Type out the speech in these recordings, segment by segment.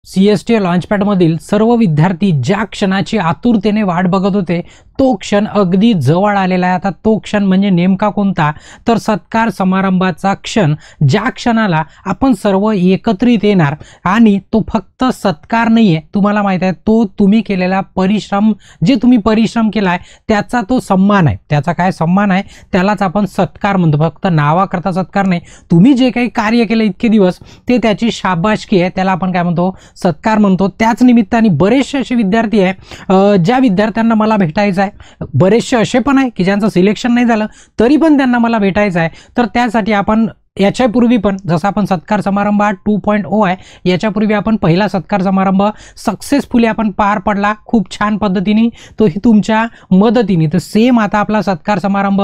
CST लॉन्चपॅडमधील सर्व विद्यार्थी ज्या क्षणाची आतुरतेने वाट बघत होते तो क्षण अगदी जवळ आलेला आहे। आता तो क्षण म्हणजे नेमका कोणता, तर सत्कार समारंभाचा क्षण, ज्या क्षणाला आपण सर्व एकत्रित येणार आणि तो फक्त सत्कार नाहीये, तुम्हाला माहित आहे तो तुम्ही केलेला परिश्रम, जे तुम्ही परिश्रम केलाय त्याचा तो सन्मान आहे। त्याचा काय सन्मान आहे, त्यालाच आपण सत्कार म्हणतो। फक्त नावाकरता सत्कार नाही, तुम्ही जे काही कार्य केलं इतके दिवस ते त्याची शाबासकी आहे, त्याला आपण काय म्हणतो, सत्कार म्हणतो। त्याच निमित्ताने बरेचसे असे विद्यार्थी आहे ज्या विद्यार्थ्यांना मला भेटायचं आहे, बरेचसे असे पण आहे की ज्यांचं सिलेक्शन नाही झालं तरी पण त्यांना मला भेटायचं आहे। तर त्यासाठी आपण याच्यापूर्वी पण जसं आपण सत्कार समारंभ 2.0 आहे, याच्यापूर्वी आपण पहिला सत्कार समारंभ सक्सेसफुली आपण पार पडला खूप छान पद्धतीने, तोही तुमच्या मदतीने। तर सेम आता आपला सत्कार समारंभ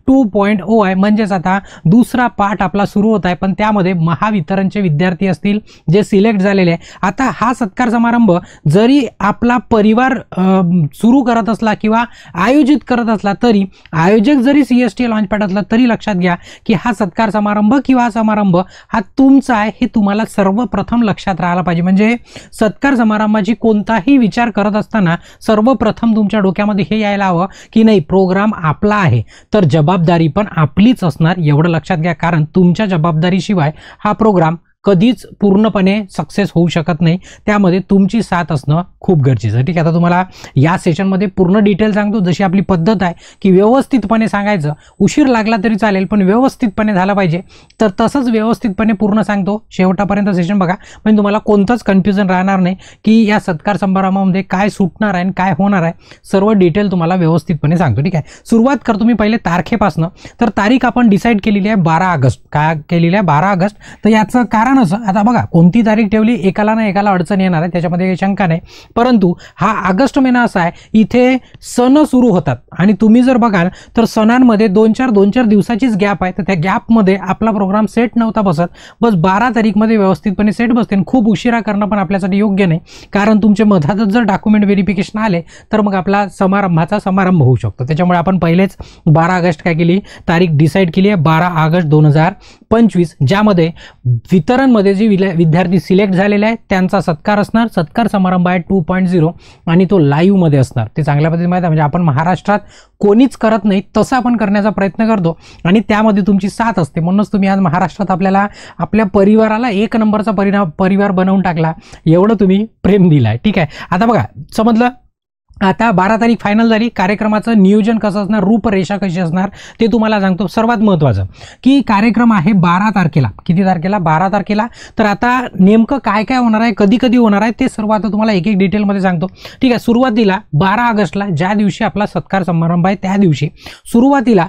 2.0 आहे, म्हणजेच आता दुसरा पार्ट आपला सुरू होत आहे, पण त्यामध्ये महावितरणचे विद्यार्थी असतील जे सिलेक्ट झालेले आहे। आता हा सत्कार समारंभ जरी आपला परिवार सुरू करत असला किंवा आयोजित करत असला, तरी आयोजक जरी CST लॉन्चपॅड असला तरी लक्षात घ्या की हा सत्कार समारंभ किंवा समारंभ हा तुमचा आहे, हे तुम्हाला सर्वप्रथम लक्षात राहायला पाहिजे। म्हणजे सत्कार समारंभाची कोणताही विचार करत असताना सर्वप्रथम तुमच्या डोक्यामध्ये हे यायला हवं की नाही, प्रोग्राम आपला आहे तर जबाबदारी पण आपलीच असणार, एवढं लक्षात घ्या। कारण तुमच्या जबाबदारीशिवाय हा प्रोग्राम कधीच पूर्णपणे सक्सेस होऊ शकत नाही, त्यामध्ये तुमची साथ असणं खूप गरजेचं आहे। ठीक आहे, आता तुम्हाला या सेशनमध्ये पूर्ण डिटेल सांगतो, जशी आपली पद्धत आहे की व्यवस्थितपणे सांगायचं, उशीर लागला तरी चालेल पण व्यवस्थितपणे झालं पाहिजे, तर तसंच व्यवस्थितपणे पूर्ण सांगतो। शेवटापर्यंत सेशन बघा, म्हणजे तुम्हाला कोणतंच कन्फ्युजन राहणार नाही की या सत्कार समारंभामध्ये काय सुटणार आहे आणि काय होणार आहे, सर्व डिटेल तुम्हाला व्यवस्थितपणे सांगतो। ठीक आहे, सुरुवात करतो मी पहिले तारखेपासून। तर तारीख आपण डिसाईड केलेली आहे 12 ऑगस्ट। काय केलेली आहे, 12 ऑगस्ट। तर याचं कारण असं, आता बघा कोणती तारीख ठेवली एकाला ना एकाला अडचण येणार आहे, त्याच्यामध्ये काही शंका नाही, परंतु हा ऑगस्ट महिना असा आहे इथे सण सुरू होतात आणि तुम्ही जर बघाल तर सणांमध्ये 2-4 दिवसाचीच गॅप आहे, तर त्या गॅपमध्ये आपला प्रोग्राम सेट नव्हता बसत, बस 12 तारीखमध्ये व्यवस्थितपणे सेट बसते। खूप उशिरा करणं पण आपल्यासाठी योग्य नाही, कारण तुमचे मधातच जर डॉक्युमेंट व्हेरिफिकेशन आले तर मग आपला समारंभाचा समारंभ होऊ शकतो। त्याच्यामुळे आपण पहिलेच 12 ऑगस्ट काय केली, तारीख डिसाईड केली आहे 12 ऑगस्ट 2025, ज्यामध्ये वितरणमध्ये जे विद्यार्थी सिलेक्ट झालेले आहेत त्यांचा सत्कार असणार। सत्कार समारंभ आहे 2.0 आणि तो लाईव्ह मध्ये असणार। ते चांगल्या पद्धतीने माहिती आहे, म्हणजे आपण महाराष्ट्रात कोणीच करत नाही तसं आपण करण्याचा प्रयत्न करतो आणि त्यामध्ये तुमची साथ असते, म्हणूनच तुम्ही आज महाराष्ट्रात आपल्याला आपल्या परिवाराला एक नंबरचा परिवार बनवून टाकला, एवढं तुम्ही प्रेम दिलाय। ठीक आहे, आता बघा समजलं। आता 12 तारीख फायनल झाली, कार्यक्रमाचं नियोजन कसं असणार, रूपरेषा कशी असणार ते तुम्हाला सांगतो। सर्वात महत्त्वाचं की कार्यक्रम आहे 12 तारखेला, किती तारखेला, 12 तारखेला। तर आता नेमकं काय काय होणार आहे, कधी कधी होणार आहे ते सर्व आता तुम्हाला एक एक डिटेलमध्ये सांगतो। ठीक आहे, सुरुवातीला 12 ऑगस्टला ज्या दिवशी आपला सत्कार समारंभ आहे त्या दिवशी सुरुवातीला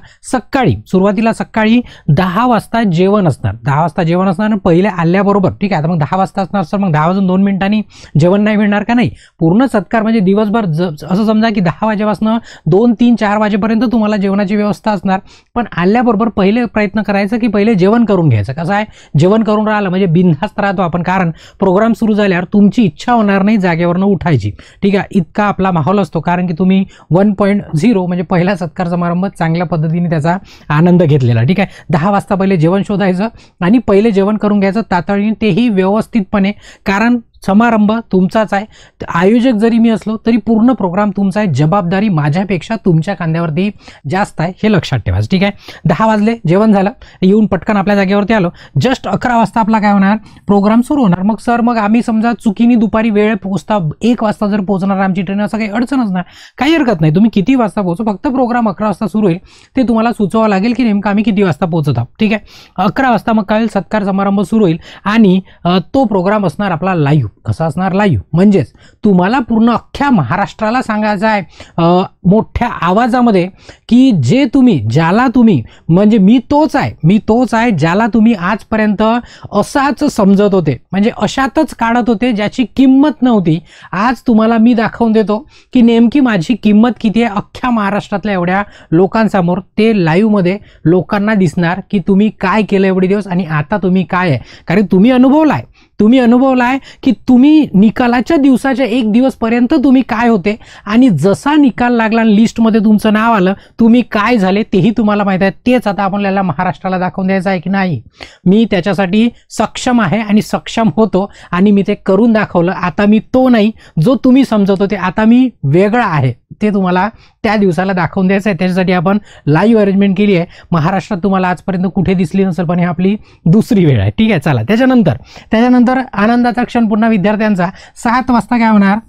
सकाळी 10 वाजता जेवण असणार। 10 वाजता जेवण असणार पहिले आल्याबरोबर। ठीक आहे, आता मग 10 वाजता असणार सर, मग 10 वाजून 2 मिनिटांनी जेवण नाही मिळणार का, नाही, पूर्ण सत्कार म्हणजे दिवसभर असं समजा की 10 वाजेपासून 2, 3, 4 वाजेपर्यंत तुम्हाला जेवणाची व्यवस्था असणार। पण आल्याबरोबर पहिले प्रयत्न करायचं की पहिले जेवण करून घ्यायचं। कसं आहे, जेवण करून राहिलं म्हणजे बिनधास्त राहतो आपण, कारण प्रोग्राम सुरू झाल्यावर तुमची इच्छा होणार नाही जागेवरनं उठायची। ठीक आहे, इतका आपला माहोल असतो, कारण की तुम्ही 1.0 म्हणजे पहिला सत्कार समारंभ चांगल्या पद्धतीने त्याचा आनंद घेतलेला। ठीक आहे, 10 वाजता पहिले जेवण शोधायचं आणि पहिले जेवण करून घ्यायचं तातडीने, तेही व्यवस्थितपणे, कारण समारंभ तुमचाच आहे। आयोजक जरी मी असलो तरी पूर्ण प्रोग्राम तुमचा आहे, जबाबदारी माझ्यापेक्षा तुमच्या खांद्यावरती जास्त आहे, हे लक्षात ठेवायचं। ठीक आहे, 10 वाजले, जेवण झालं, येऊन पटकन आपल्या जागेवरती आलो, जस्ट 11 वाजता आपला काय होणार, प्रोग्राम सुरू होणार। मग सर, मग आम्ही समजा चुकीने दुपारी वेळ पोहोचता 1 वाजता जर पोहोचणार आमची ट्रेन, असं काही अडचण असणार, काही हरकत नाही, तुम्ही किती वाजता पोहोचू, फक्त प्रोग्राम 11 वाजता सुरू होईल, ते तुम्हाला सुचवावं लागेल की नेमकं आम्ही किती वाजता पोहोचत आहोत। ठीक आहे, 11 वाजता मग काय सत्कार समारंभ सुरू होईल आणि तो प्रोग्राम असणार आपला लाईव्ह। कसा असणार, लाईव्ह, म्हणजेच तुम्हाला पूर्ण अख्ख्या महाराष्ट्राला सांगायचं आहे मोठ्या आवाजामध्ये की जे तुम्ही, ज्याला तुम्ही, म्हणजे मी तोच आहे ज्याला तुम्ही आजपर्यंत असाच समजत होते, म्हणजे अशातच काढत होते ज्याची किंमत नव्हती, आज तुम्हाला मी दाखवून देतो की नेमकी माझी किंमत किती आहे अख्ख्या महाराष्ट्रातल्या एवढ्या लोकांसमोर। ते लाईव्ह मध्ये लोकांना दिसणार की तुम्ही काय केलं एवढे दिवस आणि आता तुम्ही काय आहे, कारण तुम्ही अनुभवलाय, तुम्ही अनुभवला आहे की तुम्ही निकालाच्या दिवसाच्या 1 दिवसपर्यंत तुम्ही काय होते आणि जसा निकाल लागला लिस्टमध्ये तुमचं नाव आलं तुम्ही काय झाले तेही तुम्हाला माहिती आहे. तेच आता आपल्याला महाराष्ट्राला दाखवून द्यायचं आहे की नाही. मी त्याच्यासाठी सक्षम आहे आणि सक्षम होतो आणि मी ते करून दाखवलं. आता मी तो नाही जो तुम्ही समजत होते, आता मी वेगळा आहे ते तुम्हाला त्या दिवसाला दाखवून द्यायचं आहे. त्याच्यासाठी आपण लाईव्ह अरेंजमेंट केली आहे. महाराष्ट्रात तुम्हाला आजपर्यंत कुठे दिसली नसेल, पण ही आपली दुसरी वेळ आहे. ठीक आहे, चला त्याच्यानंतर आनंदाचा क्षण पुन्हा विद्यार्थ्यांचा 7 वाजता काय होणार,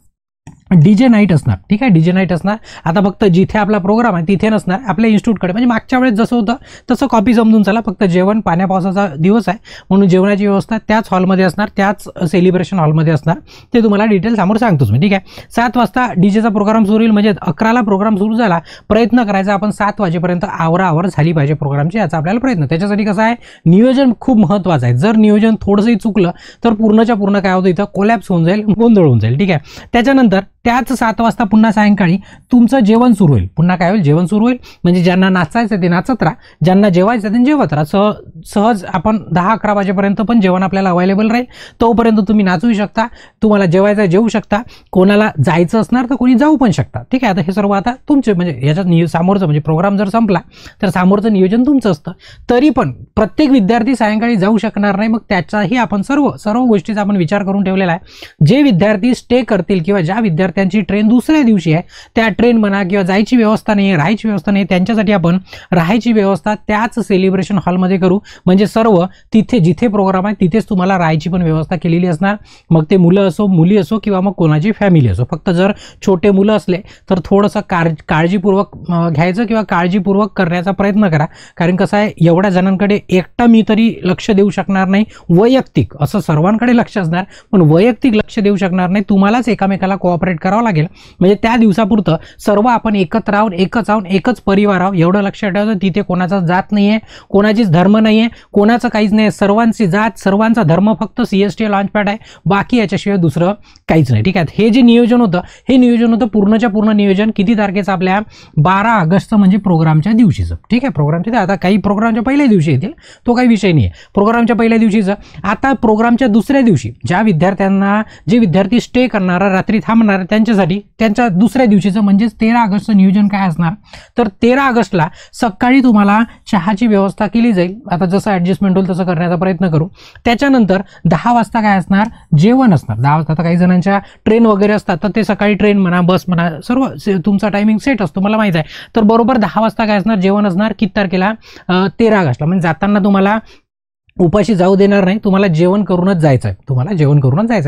डीजे नाईट असणार. ठीक आहे, डीजे नाईट असणार. आता फक्त जिथे आपला प्रोग्राम आहे तिथे नसणार, आपल्या इन्स्टिट्यूटकडे. म्हणजे मागच्या वेळेस जसं होतं तसं कॉपी समजून चला. फक्त जेवण, पाण्या पावसाचा दिवस आहे म्हणून जेवणाची व्यवस्था त्याच हॉलमध्ये असणार, त्याच सेलिब्रेशन हॉलमध्ये असणार. ते तुम्हाला डिटेल समोर सांगतोच मी. ठीक आहे, 7 वाजता डीजेचा प्रोग्राम सुरू होईल. म्हणजे 11ला प्रोग्राम सुरू झाला, प्रयत्न करायचा आपण 7 वाजेपर्यंत आवराआवर झाली पाहिजे प्रोग्रामची, याचा आपल्याला प्रयत्न. त्याच्यासाठी कसं आहे, नियोजन खूप महत्त्वाचं आहे. जर नियोजन थोडंसंही चुकलं तर पूर्णच्या पूर्ण काय होतं, इथं कोलॅप्स होऊन जाईल, गोंधळ होऊन जाईल. ठीक आहे, त्याच्यानंतर त्याच 7 वाजता पुन्हा सायंकाळी तुमचं जेवण सुरू होईल. पुन्हा काय होईल, जेवण सुरू होईल. म्हणजे ज्यांना नाचायचं ते नाचत राहा, ज्यांना जेवायचं ते जेवत राहा. सहज आपण 10-11 वाजेपर्यंत पण जेवण आपल्याला अवेलेबल राहील. तोपर्यंत तुम्ही नाचू शकता, तुम्हाला जेवायचं जेवू शकता, कोणाला जायचं असणार तर कोणी जाऊ पण शकता. ठीक आहे, आता हे सर्व आता तुमचे, म्हणजे याच्यात सामोरचं म्हणजे प्रोग्राम जर संपला तर सामोरचं नियोजन तुमचं असतं. तरी पण प्रत्येक विद्यार्थी सायंकाळी जाऊ शकणार नाही. मग त्याचाही आपण सर्व गोष्टीचा आपण विचार करून ठेवलेला आहे. जे विद्यार्थी स्टे करतील किंवा ज्या विद्यार्थ्यांची ट्रेन दुसऱ्या दिवशी आहे, त्या ट्रेन म्हणा किंवा जायची व्यवस्था नाही, राहायची व्यवस्था नाही, त्यांच्यासाठी आपण राहायची व्यवस्था त्याच सेलिब्रेशन हॉलमध्ये करू. म्हणजे सर्व तिथे जिथे प्रोग्राम आहे तिथेच तुम्हाला राहायची पण व्यवस्था केलेली असणार. मग ते मुलं असो, मुली असो किंवा मग कोणाची फॅमिली असो. फक्त जर छोटे मुलं असले तर थोडंसं काळजीपूर्वक घ्यायचं किंवा काळजीपूर्वक करण्याचा प्रयत्न करा. कारण कसं आहे, एवढ्या जणांकडे एकटा मी तरी लक्ष देऊ शकणार नाही. वैयक्तिक असं सर्वांकडे लक्ष असणार, पण वैयक्तिक लक्ष देऊ शकणार नाही. तुम्हालाच एकामेकाला कोऑपरेट करावं लागेल. म्हणजे त्या दिवसापुरतं सर्व आपण एकत्र राहून एकच परिवार आहोत एवढं लक्षात ठेवायचं. तिथे कोणाचा जात नाहीये, कोणाचीच धर्म नाहीये, कोणाचं काहीच नाही. सर्वांची जात, सर्वांचा धर्म फक्त CST लॉन्चपॅड आहे, बाकी याच्याशिवाय दुसरं काहीच नाही. ठीक आहे, हे जे नियोजन होतं पूर्णच्या पूर्ण नियोजन किती तारखेचं, आपल्या 12 ऑगस्ट म्हणजे प्रोग्रामच्या दिवशीचं. ठीक आहे, प्रोग्रामच्या आता काही प्रोग्रामच्या पहिल्या दिवशी येतील, तो काही विषय नाही आहे. प्रोग्रामच्या पहिल्या दिवशीचं. आता प्रोग्रामच्या दुसऱ्या दिवशी जे विद्यार्थी स्टे करणार, रात्री थांबणार, त्यांच्यासाठी त्यांच्या दुसऱ्या दिवशीचं म्हणजेच 13 ऑगस्टचं नियोजन काय असणार, तर 13 ऑगस्टला सकाळी तुम्हाला चहाची व्यवस्था केली जाईल. आता जसं ॲडजस्टमेंट होईल तसं करण्याचा प्रयत्न करू. त्याच्यानंतर 10 वाजता काय असणार, जेवण असणार. 10 वाजता आता काही जणांच्या ट्रेन वगैरे असतात तर ते सकाळी ट्रेन म्हणा, बस म्हणा, सर्व तुमचा टायमिंग सेट असतो, मला माहिती आहे. तर बरोबर 10 वाजता काय असणार, जेवण असणार. किती तारखेला, 13 ऑगस्टला. म्हणजे जाताना तुम्हाला उपाशी जाऊ देणार नाही, तुम्हाला जेवण करूनच जायचं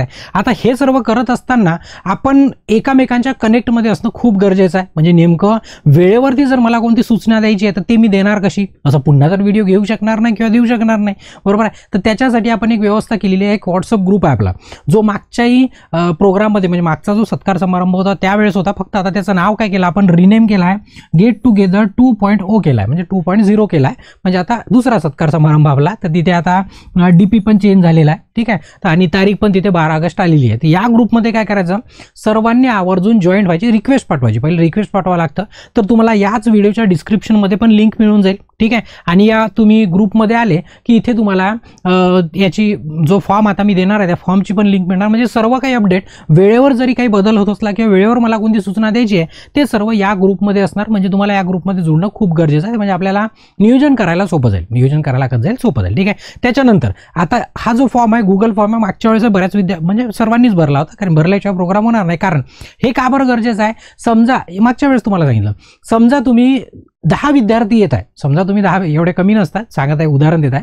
आहे. आता हे सर्व करत असताना आपण एकामेकांच्या कनेक्टमध्ये असणं खूप गरजेचं आहे. म्हणजे नेमकं वेळेवरती जर मला कोणती सूचना द्यायची आहे तर ते मी देणार कशी, असं पुन्हा जर व्हिडिओ घेऊ शकणार नाही किंवा देऊ शकणार नाही, बरोबर आहे. तर त्याच्यासाठी आपण एक व्यवस्था केलेली आहे. एक व्हॉट्सअप ग्रुप आहे आपला, जो मागच्याही प्रोग्राममध्ये म्हणजे मागचा जो सत्कार समारंभ होता त्यावेळेस होता. फक्त आता त्याचं नाव काय केलं आपण, रिनेम केलं आहे, गेट टुगेदर 2.0 केला आहे, म्हणजे 2.0 केला आहे. म्हणजे आता दुसरा सत्कार समारंभ आपला. तर तिथे आता DP पण चेंज झालेला आहे. ठीक आहे, आणि तारीख पण तिथे 12 ऑगस्ट आलेली आहे. तर या ग्रुपमध्ये काय करायचं, सर्वांनी आवर्जून जॉईन व्हायची, रिक्वेस्ट पाठवायची. पहिले रिक्वेस्ट पाठवावं लागतं. तर तुम्हाला याच व्हिडिओच्या डिस्क्रिप्शनमध्ये पण लिंक मिळून जाईल. ठीक आहे, आणि या तुम्ही ग्रुपमध्ये आले की इथे तुम्हाला याची जो फॉर्म आता मी देणार आहे त्या फॉर्मची पण लिंक मिळणार. म्हणजे सर्व काही अपडेट वेळेवर जरी काही बदल होत असला किंवा वेळेवर मला कोणती सूचना द्यायची आहे ते सर्व या ग्रुपमध्ये असणार. म्हणजे तुम्हाला या ग्रुपमध्ये जुळणं खूप गरजेचं आहे. म्हणजे आपल्याला नियोजन करायला सोपं जाईल, सोपं जाईल. ठीक आहे, त्याच्यानंतर आता हा जो फॉर्म आहे, गुगल फॉर्म आहे, मागच्या वेळेस बऱ्याच म्हणजे सर्वांनीच भरला होता, कारण भरल्याशिवाय प्रोग्राम होणार नाही. कारण हे का बरं गरजेचं आहे, समजा मागच्या वेळेस तुम्हाला सांगितलं, समजा तुम्ही 10 विद्यार्थी येत आहे, समजा तुम्ही 10, एवढे कमी नसतात, सांगत आहे, उदाहरण देत आहे.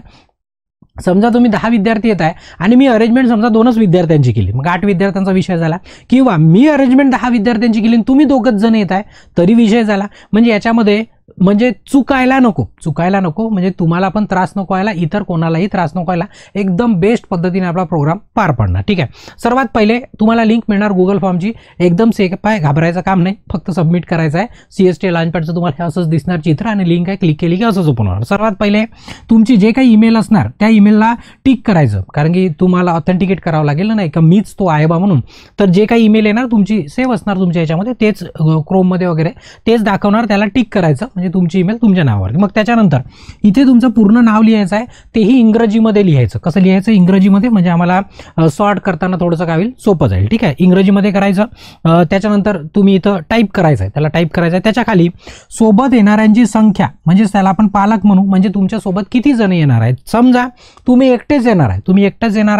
समजा तुम्ही 10 विद्यार्थी येत आहे आणि मी अरेंजमेंट समजा 2च विद्यार्थ्यांची केली, मग 8 विद्यार्थ्यांचा विषय झाला. किंवा मी अरेंजमेंट 10 विद्यार्थ्यांची केली, तुम्ही 2च जण येत आहे, तरी विषय झाला. म्हणजे याच्यामध्ये म्हणजे चुकायला नको, म्हणजे तुम्हाला पण त्रास नको व्हायला, इतर कोणालाही त्रास नको व्हायला, एकदम बेस्ट पद्धतीने आपला प्रोग्राम पार पडणार. ठीक आहे, सर्वात पहिले तुम्हाला लिंक मिळणार गुगल फॉर्मची. एकदम सेफ आहे, घाबरायचं काम नाही, फक्त सबमिट करायचं आहे. CST लॉन्चपॅडचं तुम्हाला असंच दिसणार चित्र आणि लिंक आहे, क्लिक केली की असंच ओपन होणार. सर्वात पहिले तुमची जे काही ईमेल असणार त्या ईमेलला टिक करायचं, कारण की तुम्हाला ऑथेंटिकेट करावं लागेल, नाही का मीच तो आहे बा म्हणून. तर जे काही ईमेल येणार तुमची सेव्ह असणार तुमच्या याच्यामध्ये, तेच क्रोममध्ये वगैरे तेच दाखवणार, त्याला टिक करायचं. म्हणजे तुमची ईमेल तुमच्या नावावरती. मग त्याच्यानंतर इथे तुमचं पूर्ण नाव लिहायचं आहे, तेही इंग्रजीमध्ये लिहायचं. कसं लिहायचं इंग्रजीमध्ये, म्हणजे आम्हाला सॉर्ट करताना थोडंसं काय होईल, सोपं जाईल. ठीक आहे, इंग्रजीमध्ये करायचं. त्याच्यानंतर तुम्ही इथं टाईप करायचं आहे, त्याला टाईप करायचं आहे. त्याच्या खाली सोबत येणाऱ्यांची संख्या, म्हणजे त्याला आपण पालक म्हणू, म्हणजे तुमच्यासोबत किती जण येणार आहेत. समजा तुम्ही एकटेच येणार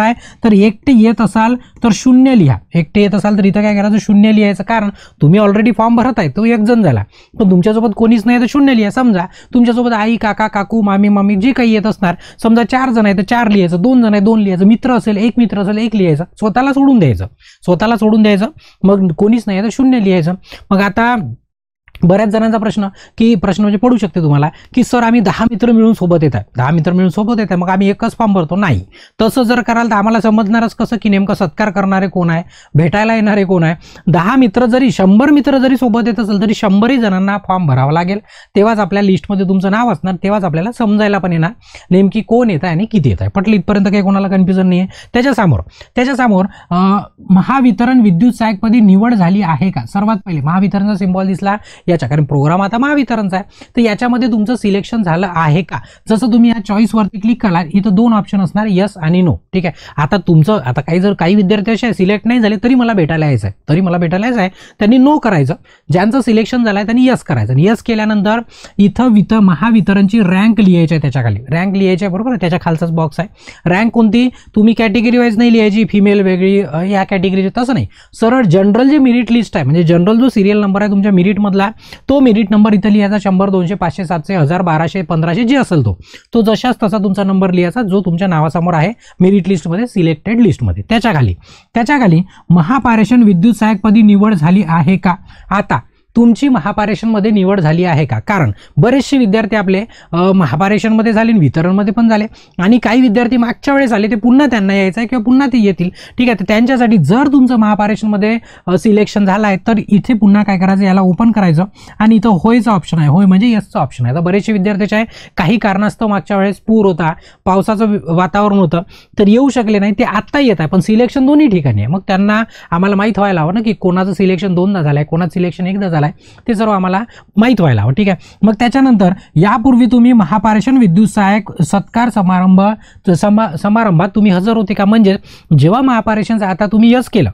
आहे, तर एकटे येत असाल तर 0 लिहा. एकटे येत असाल तर इथं काय करायचं, 0 लिहायचं. कारण तुम्ही ऑलरेडी फॉर्म भरत आहे, तो एक जण झाला. पण तुमच्यासोबत कोणीच नाही तर 0 लिहा. समजा तुमच्यासोबत आई, काका, काकू, मामी जे काही येत असणार, समजा 4 जण आहे तर 4 लिहायचं, 2 जण आहे 2 लिहायचं, मित्र असेल 1 मित्र असेल 1 लिहायचं, स्वतःला सोडून द्यायचं. मग कोणीच नाही तर 0 लिहायचं. मग आता बऱ्याच जणांचा प्रश्न म्हणजे पडू शकते तुम्हाला की सर आम्ही 10 मित्र मिळून सोबत येत आहे, मग आम्ही एकच फॉर्म भरतो. नाही, तसं जर कराल तर आम्हाला समजणारच कसं की नेमकं सत्कार करणारे कोण आहे, भेटायला येणारे कोण आहे. 10 मित्र जरी 100 मित्र जरी सोबत येत असेल तरी 100 जणांना फॉर्म भरावा लागेल. तेव्हाच आपल्या लिस्टमध्ये तुमचं नाव असणार, तेव्हाच आपल्याला समजायला पण येणार नेमकी कोण येत आहे आणि किती येत आहे. पटलं इथपर्यंत काही कोणाला कन्फ्युजन नाही आहे. त्याच्यासमोर महावितरण विद्युत सहाय्यकपदी निवड झाली आहे का. सर्वात पहिले महावितरणचा सिम्बॉल दिसला याच्या, कारण प्रोग्राम आता महावितरणचा आहे, तर याच्यामध्ये तुमचं सिलेक्शन झालं आहे का. जसं तुम्ही या चॉईस वरती क्लिक करा, इथं 2 ऑप्शन असणार, यस आणि नो. ठीक आहे, आता काही विद्यार्थी असे सिलेक्ट नाही झाले तरी मला भेटायला यायचं आहे, त्यांनी नो करायचं. ज्यांचं सिलेक्शन झालंय त्यांनी यस करायचं. आणि यस केल्यानंतर इथं महावितरणची रँक लिहायची आहे, त्याच्या खाली रँक लिहायची आहे, बरोबर. त्याच्या खालचाच बॉक्स आहे. रँक कोणती, तुम्ही कॅटेगरी वाईज नाही लिहायची, फिमेल वेगळी, या कॅटेगरीची, तसं नाही. सरळ जनरल जे मेरिट लिस्ट आहे, म्हणजे जनरल जो सिरियल नंबर आहे तुमच्या मेरिट मधला, तो मेरिट नंबर इथं लिहायचा. 100, 200, 500, 700, 1000, 1200, 1500 जे असेल तो जशाच तसा तुमचा नंबर लिहायचा जो तुमच्या नावासमोर आहे मेरिट लिस्टमध्ये, सिलेक्टेड लिस्टमध्ये. त्याच्या खाली महापारेषण विद्युत सहाय्यकपदी निवड झाली आहे का. आता तुमची महापारेषणमध्ये निवड झाली आहे का. कारण बरेचसे विद्यार्थी आपले महापारेषणमध्ये झाले, वितरणमध्ये पण झाले, आणि काही विद्यार्थी मागच्या वेळेस आले, ते पुन्हा त्यांना यायचं आहे किंवा पुन्हा ते येतील. ठीक आहे, तर त्यांच्यासाठी जर तुमचं महापारेषणमध्ये सिलेक्शन झालं आहे तर इथे पुन्हा काय करायचं, याला ओपन करायचं आणि इथं होयचा ऑप्शन आहे, होय म्हणजे यसचा ऑप्शन आहे. आता बरेचसे विद्यार्थ्याचे आहे काही कारणास्तव मागच्या वेळेस पूर होता, पावसाचं वातावरण होतं, तर येऊ शकले नाही, ते आत्ता येत आहे, पण सिलेक्शन दोन्ही ठिकाणी आहे. मग त्यांना आम्हाला माहीत व्हायला हवं ना की कोणाचं सिलेक्शन 2दा झालं आहे, कोणाचं सिलेक्शन 1दा झालं, ते सर्व आम्हाला माहित व्हायला हवं. ठीक आहे, मग त्याच्यानंतर यापूर्वी तुम्ही महापारेषण विद्युत सहाय्यक सत्कार समारंभात तुम्ही हजर होते का. म्हणजे जेव्हा महापारेषणचा आता तुम्ही यस केलं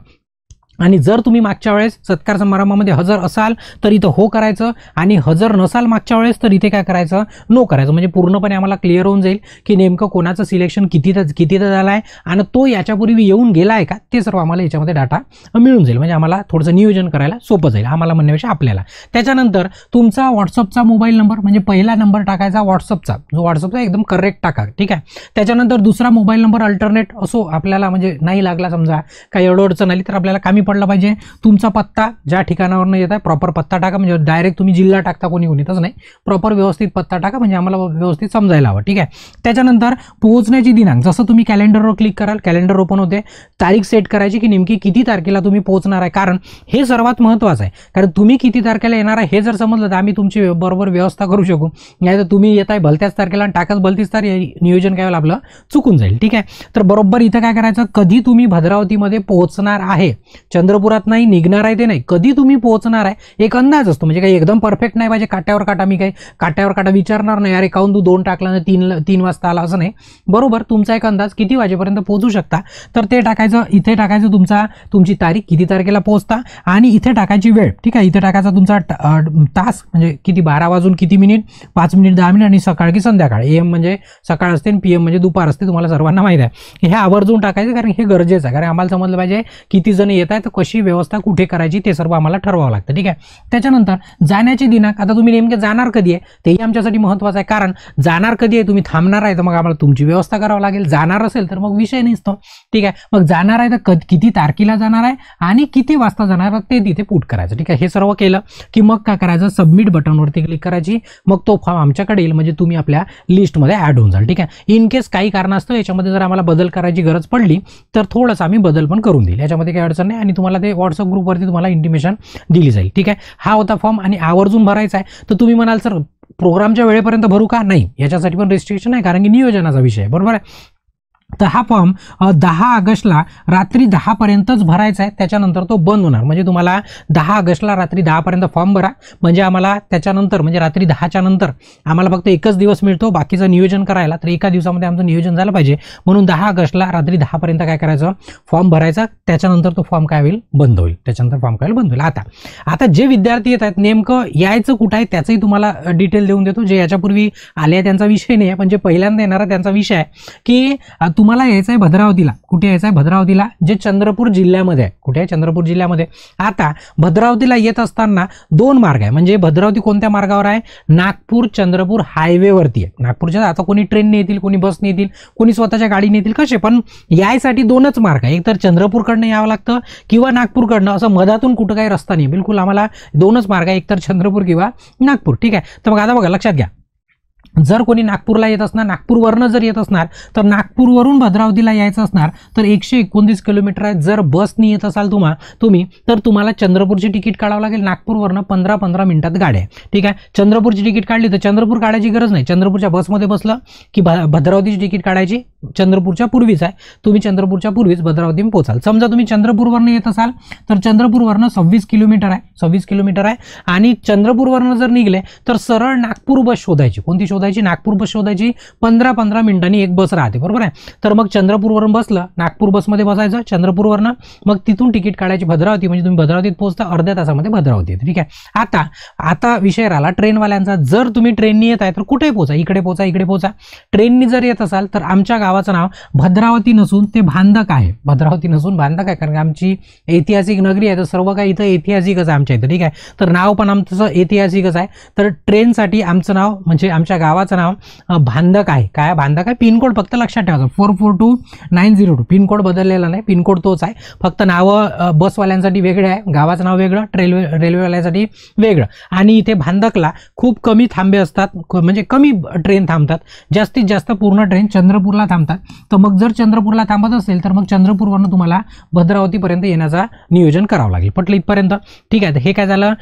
आणि जर तुम्ही मागच्या वेळेस सत्कार समारंभामध्ये हजर असाल तर इथं हो करायचं, आणि हजर नसाल मागच्या वेळेस तर इथे काय करायचं, नो करायचं. म्हणजे पूर्णपणे आम्हाला क्लिअर होऊन जाईल की नेमकं कोणाचं सिलेक्शन कितीदा झालं आहे आणि तो याच्यापूर्वी येऊन गेला आहे का, ते सर्व आम्हाला याच्यामध्ये डाटा मिळून जाईल. म्हणजे आम्हाला थोडंसं नियोजन करायला सोपं जाईल, आम्हाला म्हणण्यापेक्षा आपल्याला. त्याच्यानंतर तुमचा व्हॉट्सअपचा मोबाईल नंबर, म्हणजे पहिला नंबर टाकायचा व्हॉट्सअपचा एकदम करेक्ट टाका. ठीक आहे, त्याच्यानंतर दुसरा मोबाईल नंबर अल्टरनेट असो आपल्याला, म्हणजे नाही लागला समजा काही अडचण आली तर आपल्याला कमी पडला पाहिजे. तुमचा पत्ता ज्या ठिकाणावरून येत आहे प्रॉपर पत्ता टाका, म्हणजे डायरेक्ट तुम्ही जिल्हा टाकता कोणी तसं नाही, प्रॉपर व्यवस्थित पत्ता टाका, म्हणजे आम्हाला व्यवस्थित समजायला हवं. ठीक आहे, त्याच्यानंतर पोहोचण्याची दिनांक, जसं तुम्ही कॅलेंडरवर क्लिक कराल, कॅलेंडर ओपन होते, तारीख सेट करायची की नेमकी किती तारखेला तुम्ही पोहोचणार आहे. कारण हे सर्वात महत्त्वाचं आहे, कारण तुम्ही किती तारखेला येणार आहे हे जर समजलं तर आम्ही तुमची बरोबर व्यवस्था करू शकू. नाही तर तुम्ही येत आहे भलत्याच तारखेला आणि टाकच भलतीच तारीख, नियोजन काय आपलं चुकून जाईल. ठीक आहे, तर बरोबर इथं काय करायचं, कधी तुम्ही भद्रावतीमध्ये पोहोचणार आहे, चंद्रपुरात नाही निघणार आहे ते नाही, कधी तुम्ही पोहोचणार आहे एक अंदाज असतो. म्हणजे काही एकदम परफेक्ट नाही पाहिजे, काट्यावर काटा, मी काही काट्यावर काटा विचारणार नाही, अरे काऊन तू 2 टाकला ना 3 वाजता आला, असं नाही. बरोबर तुमचा एक अंदाज किती वाजेपर्यंत पोहोचू शकता तर ते टाकायचं. इथे टाकायचं तुमची तारीख, किती तारखेला पोहोचता, आणि इथे टाकायची वेळ. ठीक आहे, इथे टाकायचा तुमचा तास, म्हणजे किती 12 वाजून किती मिनिट, 5 मिनिट 10 मिनिट, आणि सकाळ की संध्याकाळ, AM म्हणजे सकाळ असते आणि PM म्हणजे दुपार असते, तुम्हाला सर्वांना माहिती आहे. हे आवर्जून टाकायचं, कारण हे गरजेचं आहे, कारण आम्हाला समजलं पाहिजे किती जण येत आहेत, कशी व्यवस्था कुठे करायची ते सर्व आम्हाला ठरवावं लागतं. ठीक आहे, त्याच्यानंतर जाण्याची दिनांक, आता तुम्ही नेमके जाणार कधी आहे तेही आमच्यासाठी महत्त्वाचं आहे. कारण जाणार कधी आहे, तुम्ही थांबणार आहे तर मग आम्हाला तुमची व्यवस्था करावं लागेल, जाणार असेल तर मग विषय नसतो. ठीक आहे, मग जाणार आहे तर किती तारखेला जाणार आहे आणि किती वाजता जाणार आहे ते तिथे पुट करायचं. ठीक आहे, हे सर्व केलं की मग काय करायचं, सबमिट बटनवरती क्लिक करायची, मग तो फॉर्म आमच्याकडे येईल, म्हणजे तुम्ही आपल्या लिस्टमध्ये ॲड होऊन जाल. ठीक आहे, इन केस काही कारणास्तव याच्यामध्ये जर आम्हाला बदल करायची गरज पडली तर थोडंसं आम्ही बदल पण करून देईल, याच्यामध्ये काही अडचण नाही, आणि तुम्हाला ते व्हॉट्सअप ग्रुपवरती तुम्हाला इंटिमेशन दिली जाईल. ठीक आहे, हा होता फॉर्म, आणि आवर्जून भरायचा आहे. तर तुम्ही म्हणाल सर प्रोग्रामच्या वेळेपर्यंत भरू का, नाही, याच्यासाठी पण रिस्ट्रिक्शन आहे, कारण की नियोजनाचा विषय आहे, बरोबर आहे. तर हा फॉर्म 10 ऑगस्टला रात्री 10 पर्यंतच भरायचा आहे, त्याच्यानंतर तो बंद होणार. म्हणजे तुम्हाला 10 ऑगस्टला रात्री 10 पर्यंत फॉर्म भरा, म्हणजे आम्हाला त्याच्यानंतर म्हणजे रात्री 10च्या नंतर आम्हाला फक्त एकच दिवस मिळतो बाकीचं नियोजन करायला. तर एका दिवसामध्ये आमचं नियोजन झालं पाहिजे, म्हणून 10 ऑगस्टला रात्री 10 पर्यंत काय करायचं, फॉर्म भरायचा. त्याच्यानंतर तो फॉर्म काय होईल, बंद होईल. त्याच्यानंतर फॉर्म काय बंद होईल. आता जे विद्यार्थी येत आहेत नेमकं यायचं कुठं आहे त्याचंही तुम्हाला डिटेल देऊन देतो. जे याच्यापूर्वी आले त्यांचा विषय नाही आहे, पण जे पहिल्यांदा येणारा त्यांचा विषय आहे की तुम्हाला यायचं आहे भद्रावतीला. कुठे यायचं आहे, भद्रावतीला, जे चंद्रपूर जिल्ह्यामध्ये आहे. कुठे आहे, चंद्रपूर जिल्ह्यामध्ये. आता भद्रावतीला येत असताना 2 मार्ग आहे. म्हणजे भद्रावती कोणत्या मार्गावर आहे, नागपूर चंद्रपूर हायवेवरती आहे. नागपूरच्या आता कोणी ट्रेनने येतील, कोणी बसने येतील, कोणी स्वतःच्या गाडीने येतील, कसे पण यायसाठी 2च मार्ग आहे. एक तर चंद्रपूरकडनं यावं लागतं किंवा नागपूरकडनं, असं मधातून कुठं काही रस्ता नाही. बिलकुल आम्हाला 2च मार्ग आहे, एक तर चंद्रपूर किंवा नागपूर. ठीक आहे. तर मग आता बघा, लक्षात घ्या, जर कोणी नागपूरला येत असणार, नागपूरवरनं जर येत असणार तर नागपूरवरून भद्रावतीला यायचं असणार तर 129 किलोमीटर आहे. जर बसनी येत असाल तुम्ही तर तुम्हाला चंद्रपूरची तिकीट काढावं लागेल. नागपूरवरनं 15 मिनिटात गाडी आहे. ठीक आहे. चंद्रपूरची तिकीट काढली तर चंद्रपूर काढायची गरज नाही. चंद्रपूरच्या बसमध्ये बसलं की भद्रावतीची तिकीट काढायची चंद्रपूरच्या पूर्वीच आहे. तुम्ही चंद्रपूरच्या पूर्वीच भद्रावती पोहोचाल. समजा तुम्ही चंद्रपूरवरनं येत असाल तर चंद्रपूरवरनं 26 किलोमीटर आहे, 26 किलोमीटर आहे. आणि चंद्रपूरवरनं जर निघले तर सरळ नागपूर बस शोधायची. कोणती शोधायची, नागपूर बस शोधायची. 15 मिनिटांनी एक बस राहते, बरोबर आहे. तर मग चंद्रपूरवरून बसलं, नागपूर बसमध्ये बसायचं चंद्रपूरवरनं, मग तिथून तिकीट काढायची भद्रावती. म्हणजे तुम्ही भद्रावतीत पोहोचता, अर्ध्या तासामध्ये भद्रावती येते. ठीक आहे. आता विषय राहिला ट्रेनवाल्यांचा. जर तुम्ही ट्रेननी येत आहे तर कुठे पोहोचा, इकडे पोहोचा, इकडे पोहोचा. ट्रेननी जर येत असाल तर आमच्या गावाचं नाव भद्रावती नसून ते भांदक आहे. भद्रावती नसून भांदक आहे, कारण आमची ऐतिहासिक नगरी आहे, तर सर्व काही इथं ऐतिहासिकच आहे आमच्या इथं. ठीक आहे. तर नाव पण आमचं ऐतिहासिकच आहे. तर ट्रेनसाठी आमचं नाव म्हणजे आमच्या गावाचं नाव भांदक आहे. काय भांदक आहे. पिनकोड फक्त लक्षात ठेवायचं 442902. पिनकोड बदललेला नाही, पिनकोड तोच आहे. फक्त नावं बसवाल्यांसाठी वेगळे आहे, गावाचं नाव वेगळं, रेल्वेवाल्यांसाठी वेगळं. आणि इथे भांदकला खूप कमी थांबे असतात, म्हणजे कमी ट्रेन थांबतात. जास्तीत जास्त पूर्ण ट्रेन चंद्रपूरला थांबतात. तर मग जर चंद्रपूरला थांबत असेल तर मग चंद्रपूरवरून तुम्हाला भद्रावतीपर्यंत येण्याचा नियोजन करावं लागेल. पटलं इथपर्यंत. ठीक आहे. हे काय झालं,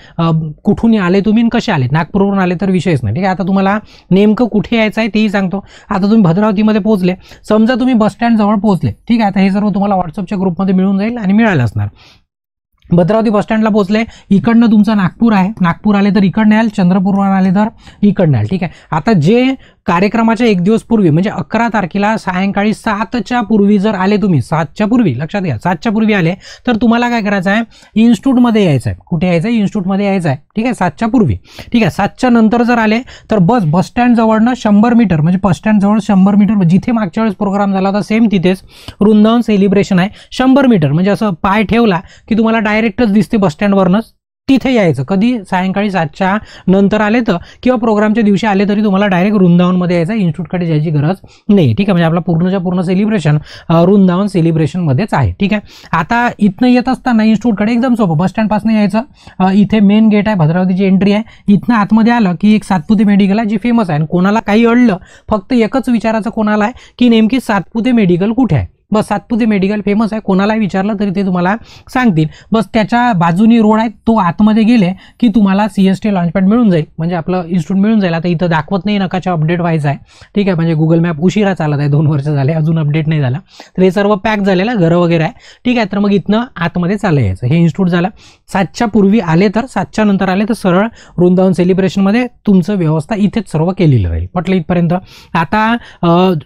कुठून आले तुम्ही कसे आले. नागपूरवरून आले तर विषयच नाही. ठीक आहे. आता तुम्हाला नेमकं कुठे यायचं आहे तेही सांगतो. आता तुम्ही भद्रावतीमध्ये पोहोचले, समजा तुम्ही बस स्टँड जवळ पोहोचले. ठीक आहे. आता हे सर्व तुम्हाला व्हॉट्सअपच्या ग्रुपमध्ये मिळून जाईल आणि मिळालं असणार. भद्रावती बस स्टँडला पोहोचले, इकडनं तुमचं नागपूर आहे. नागपूर आले तर इकडनं याल, चंद्रपूरवर आले तर इकडनं याल. ठीक आहे. आता जे कार्यक्रमाच्या एक दिवस पूर्वी म्हणजे 11 तारखेला सायंकाळी 7च्या पूर्वी जर आले तुम्ही, 7च्या पूर्वी, लक्षात घ्या, 7च्या पूर्वी आले तर तुम्हाला काय करायचं आहे, इन्स्टिट्यूटमध्ये यायचं आहे. कुठे यायचं आहे, इन्स्टिट्यूटमध्ये यायचं आहे. ठीक आहे. 7च्या पूर्वी. ठीक आहे. 7च्या नंतर जर आले तर बस स्टँड जवळनं 100 मीटर म्हणजे बस स्टँड जवळ 100 मीटर, जिथे मागच्या वेळेस प्रोग्राम झाला होता सेम तिथेच वृंदावन सेलिब्रेशन आहे. 100 मीटर म्हणजे असं पाय ठेवला की तुम्हाला डायरेक्टच दिसते बस स्टँडवरनंच. तिथे यायचं. कधी, सायंकाळी 7च्या नंतर आले तर किंवा प्रोग्रामच्या दिवशी आले तरी तुम्हाला डायरेक्ट वृंदावनमध्ये यायचं, इन्स्टिट्यूटकडे जायची गरज नाही. ठीक आहे. म्हणजे आपला पूर्णच्या पूर्ण सेलिब्रेशन वृंदावन सेलिब्रेशनमध्येच आहे. ठीक आहे. आता इथनं येत असताना इन्स्टिट्यूटकडे एकदम सोपं, बस स्टँडपासून यायचं. इथे मेन गेट आहे, भद्रावतीची एंट्री आहे. इथनं आतमध्ये आलं की एक सातपुते मेडिकल आहे जे फेमस आहे. आणि कोणाला काही अडलं फक्त एकच विचारायचं कोणाला आहे की नेमकी सातपुते मेडिकल कुठे आहे. बस सातपुते मेडिकल फेमस आहे, कोणालाही विचारलं तरी ते तुम्हाला सांगतील. बस त्याच्या बाजूनी रोड आहे, तो आतमध्ये गेले की तुम्हाला CST लॉन्चपॅड मिळून जाईल, म्हणजे आपलं इन्स्टिट्यूट मिळून जाईल. आता इथं दाखवत नाही, नकाच्या अपडेट व्हायचं आहे. ठीक आहे. म्हणजे गुगल मॅप उशिरा चालत आहे, 2 वर्ष झाले अजून अपडेट नाही झाला. तर हे सर्व पॅक झालेलं घरं वगैरे आहे. ठीक आहे. तर मग इथनं आतमध्ये चाललं यायचं. हे इन्स्टिट्यूट झालं. 7च्या पूर्वी आले तर, 7च्या नंतर आले तर सरळ वृंदावन सेलिब्रेशनमध्ये तुमचं व्यवस्था इथेच सर्व केलेलं राहील. पटलं इथपर्यंत. आता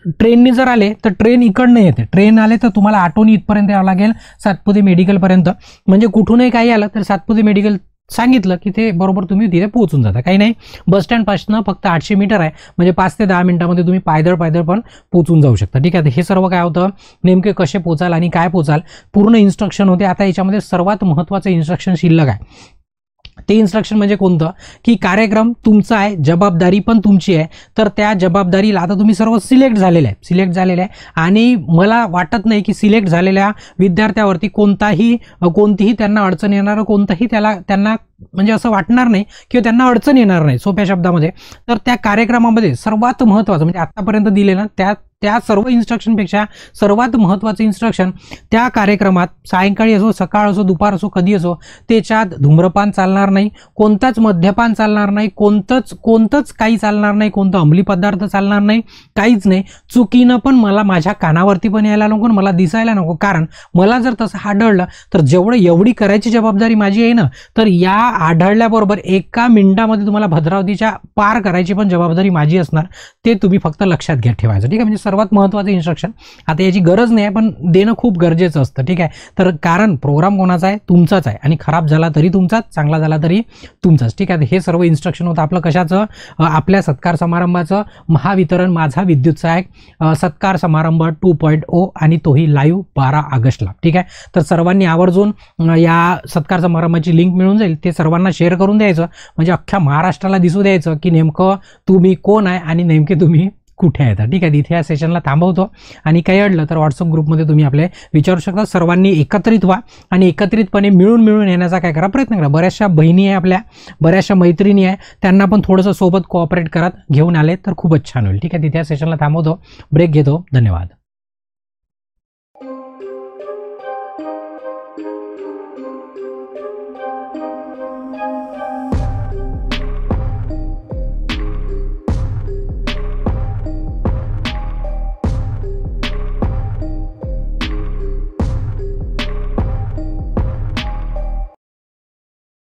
ट्रेननी जर आले तर ट्रेन इकडनं येते. ट्रेन आले तर तुम्हाला ऑटोनी इथपर्यंत यावं लागेल सातपुते मेडिकलपर्यंत. म्हणजे कुठूनही काही आलं तर सातपुते मेडिकल सांगितलं की ते बरोबर तुम्ही तिथे पोहोचून जाता. काही नाही, बस स्टँडपासून फक्त 800 मीटर आहे, म्हणजे 5 ते 10 मिनिटांमध्ये तुम्ही पायदळ पण पोहोचून जाऊ शकता. ठीक आहे. हे सर्व काय होतं, नेमके कसे पोचाल आणि काय पोचाल पूर्ण इन्स्ट्रक्शन होते. आता याच्यामध्ये सर्वात महत्त्वाचं इन्स्ट्रक्शन शिल्लक आहे. ते इन्स्ट्रक्शन म्हणजे कोणतं, की कार्यक्रम तुमचा आहे, जबाबदारी पण तुमची आहे. तर त्या जबाबदारीला आता तुम्ही सर्व सिलेक्ट झालेले आहे आणि मला वाटत नाही की सिलेक्ट झालेल्या विद्यार्थ्यावरती कोणतीही त्यांना अडचण येणार, कोणताही त्यांना म्हणजे असं वाटणार नाही किंवा त्यांना अडचण येणार नाही. सोप्या शब्दामध्ये तर त्या कार्यक्रमामध्ये सर्वात महत्त्वाचं म्हणजे आतापर्यंत दिले ना त्या सर्व इन्स्ट्रक्शनपेक्षा सर्वात महत्त्वाचं इन्स्ट्रक्शन त्या कार्यक्रमात सायंकाळी असो, सकाळ असो, दुपार असो, कधी असो, त्याच्यात धूम्रपान चालणार नाही, कोणताच मद्यपान चालणार नाही, कोणतंच काही चालणार नाही, कोणतं अंमली पदार्थ चालणार नाही, काहीच नाही. चुकीनं पण मला माझ्या कानावरती पण यायला नको, मला दिसायला नको. कारण मला जर तसं आढळलं तर एवढी करायची जबाबदारी माझी आहे ना, तर या आढळल्याबरोबर 1 मिनिटामध्ये तुम्हाला भद्रावतीच्या पार करायची पण जबाबदारी माझी असणार. ते तुम्ही फक्त लक्षात घ्या, ठेवायचं. ठीक आहे, म्हणजे सर्वात महत्त्वाचं इन्स्ट्रक्शन. आता याची गरज नाही आहे पण देणं खूप गरजेचं असतं. ठीक आहे, तर कारण प्रोग्राम कोणाचा आहे? तुमचाच आहे. आणि खराब झाला तरी तुमचाच, चांगला झाला तरी तुमचाच. ठीक आहे, हे सर्व इन्स्ट्रक्शन होतं आपलं कशाचं? आपल्या सत्कार समारंभाचं, महावितरण माझा विद्युत सहायक सत्कार समारंभ 2.0 आणि तोही लाईव्ह 12 ऑगस्टला. ठीक आहे, तर सर्वांनी आवर्जून या सत्कार समारंभाची लिंक मिळून जाईल, ते सर्वांना शेअर करून द्यायचं, म्हणजे अख्ख्या महाराष्ट्राला दिसू द्यायचं की नेमकं तुम्ही कोण आहे आणि नेमके तुम्ही कुठे आहेत. ठीक आहे, इथे या सेशनला थांबवतो आणि काही अडलं तर व्हॉट्सअप ग्रुपमध्ये तुम्ही आपले विचारू शकता. सर्वांनी एकत्रित व्हा आणि एकत्रितपणे मिळून येण्याचा काय करा, प्रयत्न करा. बऱ्याचशा बहिणी आहे आपल्या, बऱ्याचशा मैत्रिणी आहे, त्यांना पण थोडंसं सोबत कोऑपरेट करत घेऊन आले तर खूपच छान होईल. ठीक आहे, तिथे या सेशनला थांबवतो, ब्रेक घेतो. धन्यवाद.